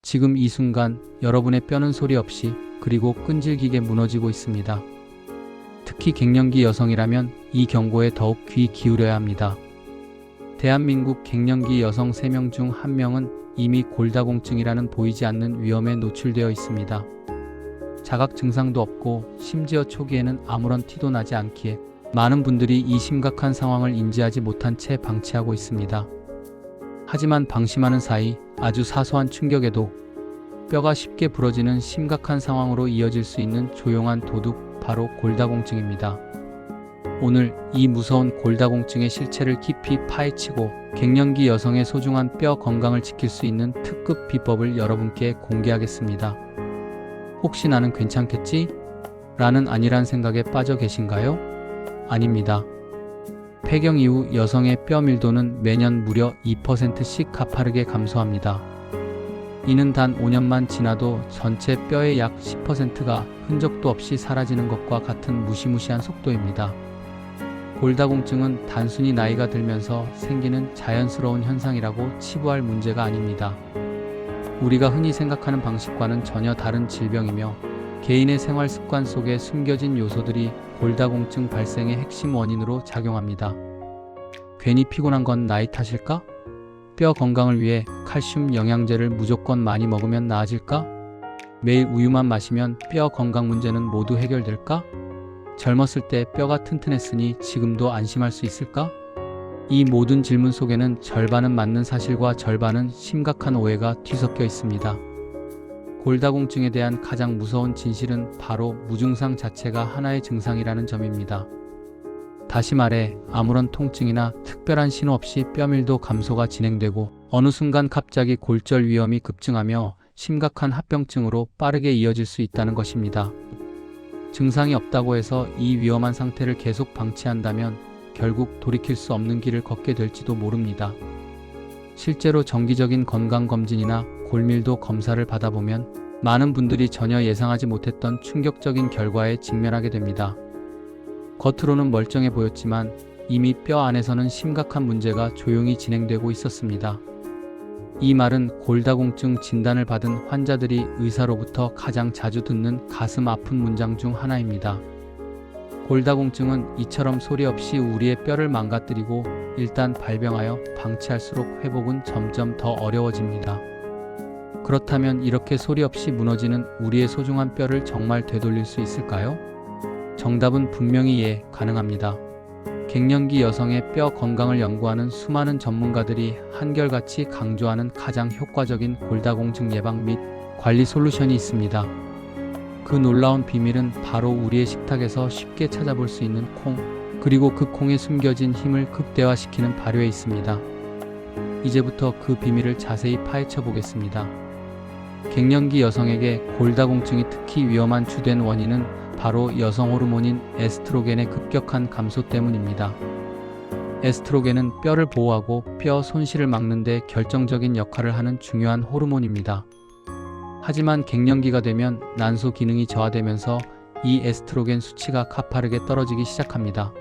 지금 이 순간 여러분의 뼈는 소리 없이 그리고 끈질기게 무너지고 있습니다. 특히 갱년기 여성이라면 이 경고에 더욱 귀 기울여야 합니다. 대한민국 갱년기 여성 3명 중 1명은 이미 골다공증이라는 보이지 않는 위험에 노출되어 있습니다. 자각 증상도 없고 심지어 초기에는 아무런 티도 나지 않기에 많은 분들이 이 심각한 상황을 인지하지 못한 채 방치하고 있습니다. 하지만 방심하는 사이 아주 사소한 충격에도 뼈가 쉽게 부러지는 심각한 상황으로 이어질 수 있는 조용한 도둑, 바로 골다공증입니다. 오늘 이 무서운 골다공증의 실체를 깊이 파헤치고 갱년기 여성의 소중한 뼈 건강을 지킬 수 있는 특급 비법을 여러분께 공개하겠습니다. 혹시 나는 괜찮겠지? 라는 안일한 생각에 빠져 계신가요? 아닙니다. 폐경 이후 여성의 뼈 밀도는 매년 무려 2%씩 가파르게 감소합니다. 이는 단 5년만 지나도 전체 뼈의 약 10%가 흔적도 없이 사라지는 것과 같은 무시무시한 속도입니다. 골다공증은 단순히 나이가 들면서 생기는 자연스러운 현상이라고 치부할 문제가 아닙니다. 우리가 흔히 생각하는 방식과는 전혀 다른 질병이며 개인의 생활 습관 속에 숨겨진 요소들이 골다공증 발생의 핵심 원인으로 작용합니다. 괜히 피곤한 건 나이 탓일까? 뼈 건강을 위해 칼슘 영양제를 무조건 많이 먹으면 나아질까? 매일 우유만 마시면 뼈 건강 문제는 모두 해결될까? 젊었을 때 뼈가 튼튼했으니 지금도 안심할 수 있을까? 이 모든 질문 속에는 절반은 맞는 사실과 절반은 심각한 오해가 뒤섞여 있습니다. 골다공증에 대한 가장 무서운 진실은 바로 무증상 자체가 하나의 증상이라는 점입니다. 다시 말해 아무런 통증이나 특별한 신호 없이 뼈밀도 감소가 진행되고 어느 순간 갑자기 골절 위험이 급증하며 심각한 합병증으로 빠르게 이어질 수 있다는 것입니다. 증상이 없다고 해서 이 위험한 상태를 계속 방치한다면 결국 돌이킬 수 없는 길을 걷게 될지도 모릅니다. 실제로 정기적인 건강검진이나 골밀도 검사를 받아보면 많은 분들이 전혀 예상하지 못했던 충격적인 결과에 직면하게 됩니다. 겉으로는 멀쩡해 보였지만 이미 뼈 안에서는 심각한 문제가 조용히 진행되고 있었습니다. 이 말은 골다공증 진단을 받은 환자들이 의사로부터 가장 자주 듣는 가슴 아픈 문장 중 하나입니다. 골다공증은 이처럼 소리 없이 우리의 뼈를 망가뜨리고 일단 발병하여 방치할수록 회복은 점점 더 어려워집니다. 그렇다면 이렇게 소리 없이 무너지는 우리의 소중한 뼈를 정말 되돌릴 수 있을까요? 정답은 분명히 예, 가능합니다. 갱년기 여성의 뼈 건강을 연구하는 수많은 전문가들이 한결같이 강조하는 가장 효과적인 골다공증 예방 및 관리 솔루션이 있습니다. 그 놀라운 비밀은 바로 우리의 식탁에서 쉽게 찾아볼 수 있는 콩, 그리고 그 콩에 숨겨진 힘을 극대화시키는 발효에 있습니다. 이제부터 그 비밀을 자세히 파헤쳐 보겠습니다. 갱년기 여성에게 골다공증이 특히 위험한 주된 원인은 바로 여성 호르몬인 에스트로겐의 급격한 감소 때문입니다. 에스트로겐은 뼈를 보호하고 뼈 손실을 막는 데 결정적인 역할을 하는 중요한 호르몬입니다. 하지만 갱년기가 되면 난소 기능이 저하되면서 이 에스트로겐 수치가 가파르게 떨어지기 시작합니다.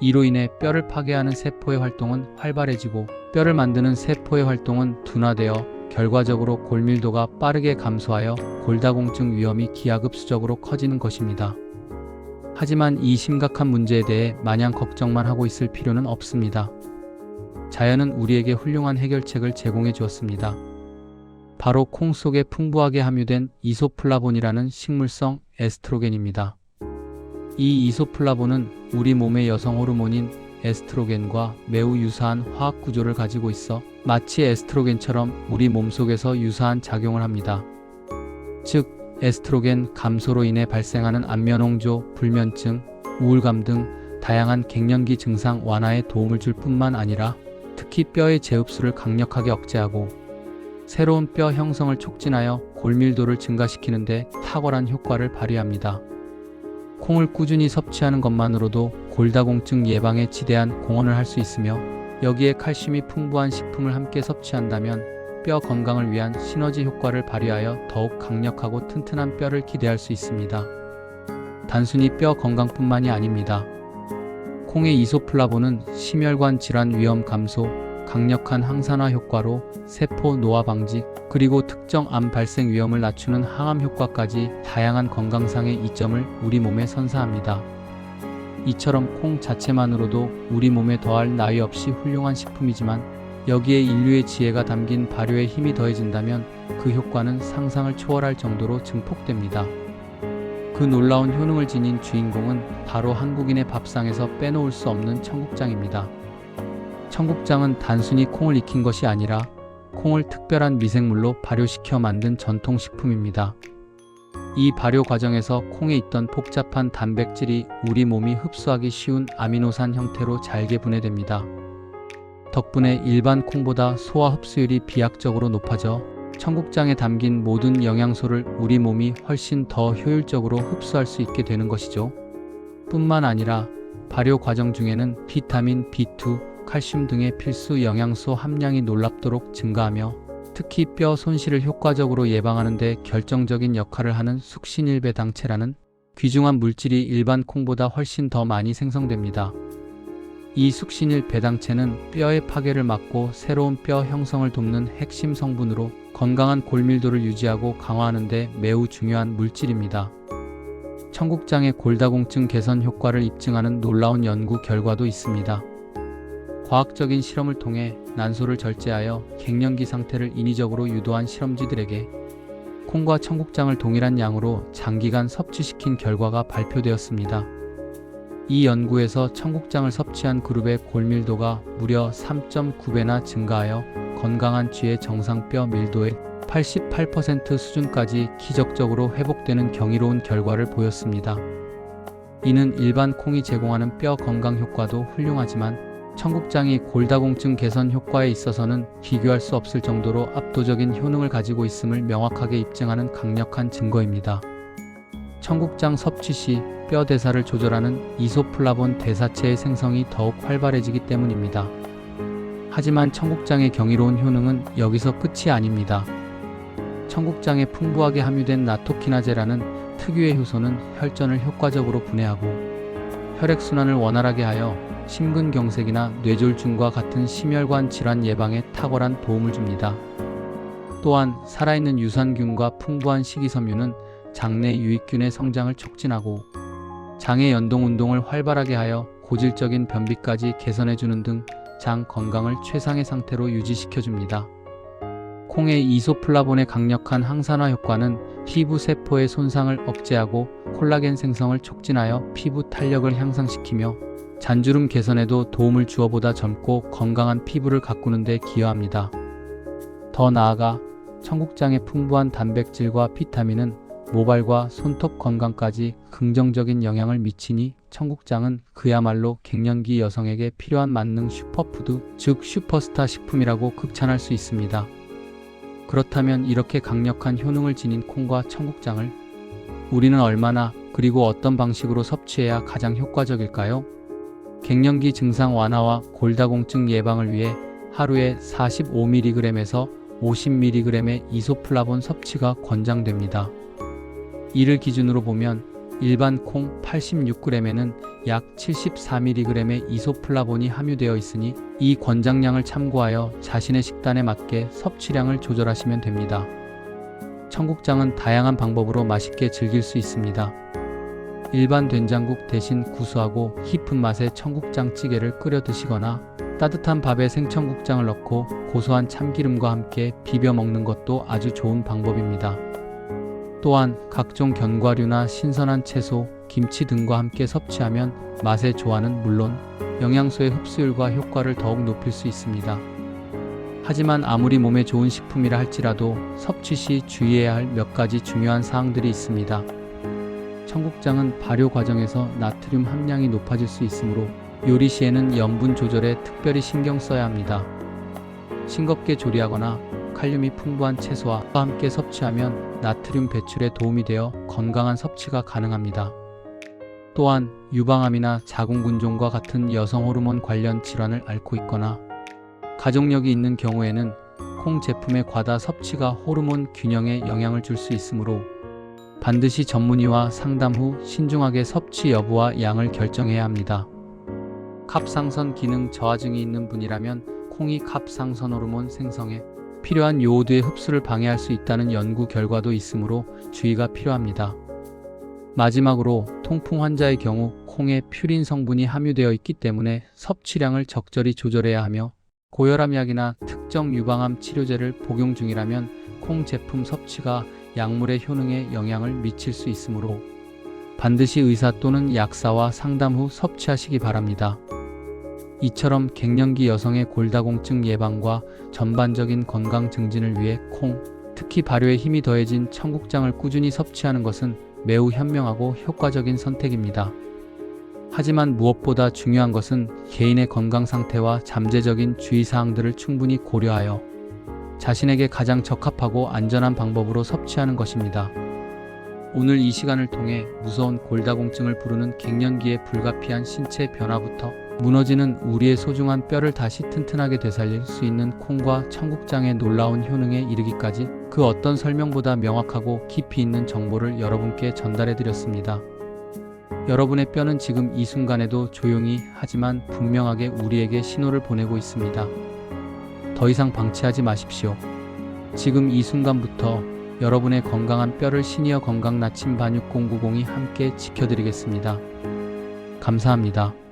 이로 인해 뼈를 파괴하는 세포의 활동은 활발해지고 뼈를 만드는 세포의 활동은 둔화되어 결과적으로 골밀도가 빠르게 감소하여 골다공증 위험이 기하급수적으로 커지는 것입니다. 하지만 이 심각한 문제에 대해 마냥 걱정만 하고 있을 필요는 없습니다. 자연은 우리에게 훌륭한 해결책을 제공해 주었습니다. 바로 콩 속에 풍부하게 함유된 이소플라본이라는 식물성 에스트로겐입니다. 이 이소플라본은 우리 몸의 여성 호르몬인 에스트로겐과 매우 유사한 화학 구조를 가지고 있어 마치 에스트로겐처럼 우리 몸속에서 유사한 작용을 합니다. 즉, 에스트로겐 감소로 인해 발생하는 안면홍조, 불면증, 우울감 등 다양한 갱년기 증상 완화에 도움을 줄 뿐만 아니라 특히 뼈의 재흡수를 강력하게 억제하고 새로운 뼈 형성을 촉진하여 골밀도를 증가시키는 데 탁월한 효과를 발휘합니다. 콩을 꾸준히 섭취하는 것만으로도 골다공증 예방에 지대한 공헌을 할 수 있으며 여기에 칼슘이 풍부한 식품을 함께 섭취한다면 뼈 건강을 위한 시너지 효과를 발휘하여 더욱 강력하고 튼튼한 뼈를 기대할 수 있습니다. 단순히 뼈 건강뿐만이 아닙니다. 콩의 이소플라본은 심혈관 질환 위험 감소, 강력한 항산화 효과로 세포 노화 방지, 그리고 특정 암 발생 위험을 낮추는 항암 효과까지 다양한 건강상의 이점을 우리 몸에 선사합니다. 이처럼 콩 자체만으로도 우리 몸에 더할 나위 없이 훌륭한 식품이지만 여기에 인류의 지혜가 담긴 발효의 힘이 더해진다면 그 효과는 상상을 초월할 정도로 증폭됩니다. 그 놀라운 효능을 지닌 주인공은 바로 한국인의 밥상에서 빼놓을 수 없는 청국장입니다. 청국장은 단순히 콩을 익힌 것이 아니라 콩을 특별한 미생물로 발효시켜 만든 전통식품입니다. 이 발효 과정에서 콩에 있던 복잡한 단백질이 우리 몸이 흡수하기 쉬운 아미노산 형태로 잘게 분해됩니다. 덕분에 일반 콩보다 소화 흡수율이 비약적으로 높아져 청국장에 담긴 모든 영양소를 우리 몸이 훨씬 더 효율적으로 흡수할 수 있게 되는 것이죠. 뿐만 아니라 발효 과정 중에는 비타민 B2, 칼슘 등의 필수 영양소 함량이 놀랍도록 증가하며 특히 뼈 손실을 효과적으로 예방하는 데 결정적인 역할을 하는 숙신일배당체라는 귀중한 물질이 일반 콩보다 훨씬 더 많이 생성됩니다. 이 숙신일배당체는 뼈의 파괴를 막고 새로운 뼈 형성을 돕는 핵심 성분으로 건강한 골밀도를 유지하고 강화하는 데 매우 중요한 물질입니다. 청국장의 골다공증 개선 효과를 입증하는 놀라운 연구 결과도 있습니다. 과학적인 실험을 통해 난소를 절제하여 갱년기 상태를 인위적으로 유도한 실험쥐들에게 콩과 청국장을 동일한 양으로 장기간 섭취시킨 결과가 발표되었습니다. 이 연구에서 청국장을 섭취한 그룹의 골밀도가 무려 3.9배나 증가하여 건강한 쥐의 정상 뼈 밀도의 88% 수준까지 기적적으로 회복되는 경이로운 결과를 보였습니다. 이는 일반 콩이 제공하는 뼈 건강 효과도 훌륭하지만 청국장이 골다공증 개선 효과에 있어서는 비교할 수 없을 정도로 압도적인 효능을 가지고 있음을 명확하게 입증하는 강력한 증거입니다. 청국장 섭취 시 뼈 대사를 조절하는 이소플라본 대사체의 생성이 더욱 활발해지기 때문입니다. 하지만 청국장의 경이로운 효능은 여기서 끝이 아닙니다. 청국장에 풍부하게 함유된 나토키나제라는 특유의 효소는 혈전을 효과적으로 분해하고 혈액순환을 원활하게 하여 심근경색이나 뇌졸중과 같은 심혈관 질환 예방에 탁월한 도움을 줍니다. 또한 살아있는 유산균과 풍부한 식이섬유는 장내 유익균의 성장을 촉진하고 장의 연동 운동을 활발하게 하여 고질적인 변비까지 개선해주는 등 장 건강을 최상의 상태로 유지시켜줍니다. 콩의 이소플라본의 강력한 항산화 효과는 피부 세포의 손상을 억제하고 콜라겐 생성을 촉진하여 피부 탄력을 향상시키며 잔주름 개선에도 도움을 주어 보다 젊고 건강한 피부를 가꾸는 데 기여합니다. 더 나아가 청국장의 풍부한 단백질과 비타민은 모발과 손톱 건강까지 긍정적인 영향을 미치니 청국장은 그야말로 갱년기 여성에게 필요한 만능 슈퍼푸드, 즉 슈퍼스타 식품이라고 극찬할 수 있습니다. 그렇다면 이렇게 강력한 효능을 지닌 콩과 청국장을 우리는 얼마나 그리고 어떤 방식으로 섭취해야 가장 효과적일까요? 갱년기 증상 완화와 골다공증 예방을 위해 하루에 45mg에서 50mg의 이소플라본 섭취가 권장됩니다. 이를 기준으로 보면 일반 콩 86g에는 약 74mg의 이소플라본이 함유되어 있으니 이 권장량을 참고하여 자신의 식단에 맞게 섭취량을 조절하시면 됩니다. 청국장은 다양한 방법으로 맛있게 즐길 수 있습니다. 일반 된장국 대신 구수하고 깊은 맛의 청국장찌개를 끓여 드시거나 따뜻한 밥에 생청국장을 넣고 고소한 참기름과 함께 비벼 먹는 것도 아주 좋은 방법입니다. 또한 각종 견과류나 신선한 채소, 김치 등과 함께 섭취하면 맛의 조화는 물론 영양소의 흡수율과 효과를 더욱 높일 수 있습니다. 하지만 아무리 몸에 좋은 식품이라 할지라도 섭취 시 주의해야 할 몇 가지 중요한 사항들이 있습니다. 청국장은 발효 과정에서 나트륨 함량이 높아질 수 있으므로 요리 시에는 염분 조절에 특별히 신경 써야 합니다. 싱겁게 조리하거나 칼륨이 풍부한 채소와 함께 섭취하면 나트륨 배출에 도움이 되어 건강한 섭취가 가능합니다. 또한 유방암이나 자궁근종과 같은 여성 호르몬 관련 질환을 앓고 있거나 가족력이 있는 경우에는 콩 제품의 과다 섭취가 호르몬 균형에 영향을 줄 수 있으므로 반드시 전문의와 상담 후 신중하게 섭취 여부와 양을 결정해야 합니다. 갑상선 기능 저하증이 있는 분이라면 콩이 갑상선 호르몬 생성에 필요한 요오드의 흡수를 방해할 수 있다는 연구 결과도 있으므로 주의가 필요합니다. 마지막으로 통풍 환자의 경우 콩에 퓨린 성분이 함유되어 있기 때문에 섭취량을 적절히 조절해야 하며 고혈압 약이나 특정 유방암 치료제를 복용 중이라면 콩 제품 섭취가 약물의 효능에 영향을 미칠 수 있으므로 반드시 의사 또는 약사와 상담 후 섭취하시기 바랍니다. 이처럼 갱년기 여성의 골다공증 예방과 전반적인 건강 증진을 위해 콩, 특히 발효에 힘이 더해진 청국장을 꾸준히 섭취하는 것은 매우 현명하고 효과적인 선택입니다. 하지만 무엇보다 중요한 것은 개인의 건강 상태와 잠재적인 주의사항들을 충분히 고려하여 자신에게 가장 적합하고 안전한 방법으로 섭취하는 것입니다. 오늘 이 시간을 통해 무서운 골다공증을 부르는 갱년기의 불가피한 신체 변화부터 무너지는 우리의 소중한 뼈를 다시 튼튼하게 되살릴 수 있는 콩과 청국장의 놀라운 효능에 이르기까지 그 어떤 설명보다 명확하고 깊이 있는 정보를 여러분께 전달해 드렸습니다. 여러분의 뼈는 지금 이 순간에도 조용히 하지만 분명하게 우리에게 신호를 보내고 있습니다. 더 이상 방치하지 마십시오. 지금 이 순간부터 여러분의 건강한 뼈를 시니어 건강 나침 반육 090이 함께 지켜드리겠습니다. 감사합니다.